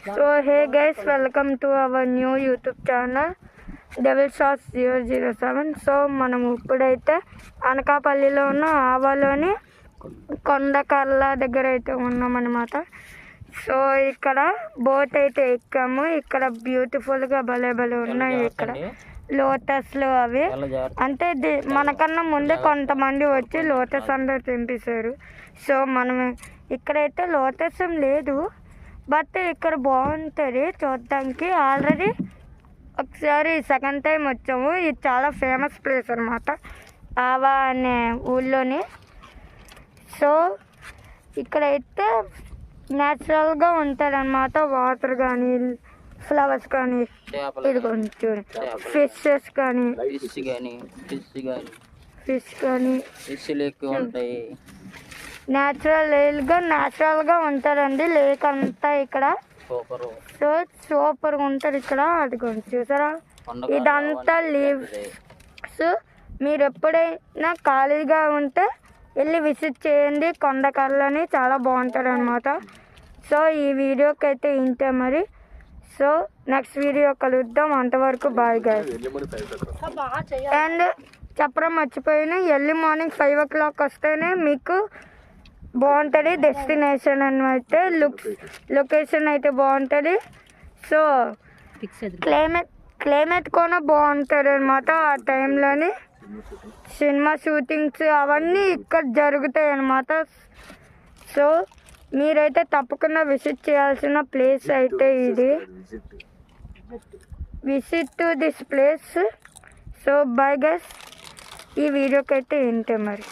So hey guys, welcome to our new YouTube channel devil shots 007. So మనం ఇప్పుడైతే అనకాపల్లిలో ఉన్న ఆవాలోని కొండకర్ల దగ్గర అయితే ఉన్నామన్నమాట. సో ఇక్కడ బోట్ అయితే ఎక్కాము. ఇక్కడ బ్యూటిఫుల్గా భలే ఉన్నాయి. ఇక్కడ లోటస్లు అవి అంటే మనకన్నా ముందే కొంతమంది వచ్చి లోటస్ అందరూ తెంపేశారు. సో మనం ఇక్కడైతే లోటస్ ఏం లేదు, బట్ ఇక్కడ బాగుంటుంది చూడడానికి. ఆల్రెడీ ఒకసారి సెకండ్ టైం వచ్చాము. ఇది చాలా ఫేమస్ ప్లేస్ అనమాట, ఆవా అనే ఊళ్ళోని. సో ఇక్కడైతే న్యాచురల్గా ఉంటుంది అన్నమాట. వాటర్ కానీ, ఫ్లవర్స్ కానీ, ఇదిగోండి చూడండి, ఫిషెస్ కానీ, ఫిష్ కానీ ఉంటాయి. న్యాచురల్గా ఉంటుందండి లేక్ అంతా ఇక్కడ. సో సూపర్గా ఉంటుంది ఇక్కడ. అదిగోండి చూసారా, ఇదంతా లీవ్స్. మీరు ఎప్పుడైనా ఖాళీగా ఉంటే వెళ్ళి విజిట్ చేయండి కొండకర్లని, చాలా బాగుంటుంది అనమాట. సో ఈ వీడియోకి అయితే ఇంతే మరి. సో నెక్స్ట్ వీడియో కలుద్దాం. అంతవరకు బాయ్ గైస్. అండ్ చెప్పడం మర్చిపోయినా, ఎర్లీ మార్నింగ్ 5 o'clock వస్తేనే మీకు బాగుంటుంది డెస్టినేషన్ అయితే. లొకేషన్ అయితే బాగుంటుంది. సో క్లైమేట్ కూడా బాగుంటుంది అనమాట. ఆ టైంలోని సినిమా షూటింగ్స్ అవన్నీ ఇక్కడ జరుగుతాయి అన్నమాట. సో మీరైతే తప్పకుండా విజిట్ చేయాల్సిన ప్లేస్ అయితే ఇది. Visit to this place. So bye guys, ఈ వీడియోకి అయితే ఏంటి మరి.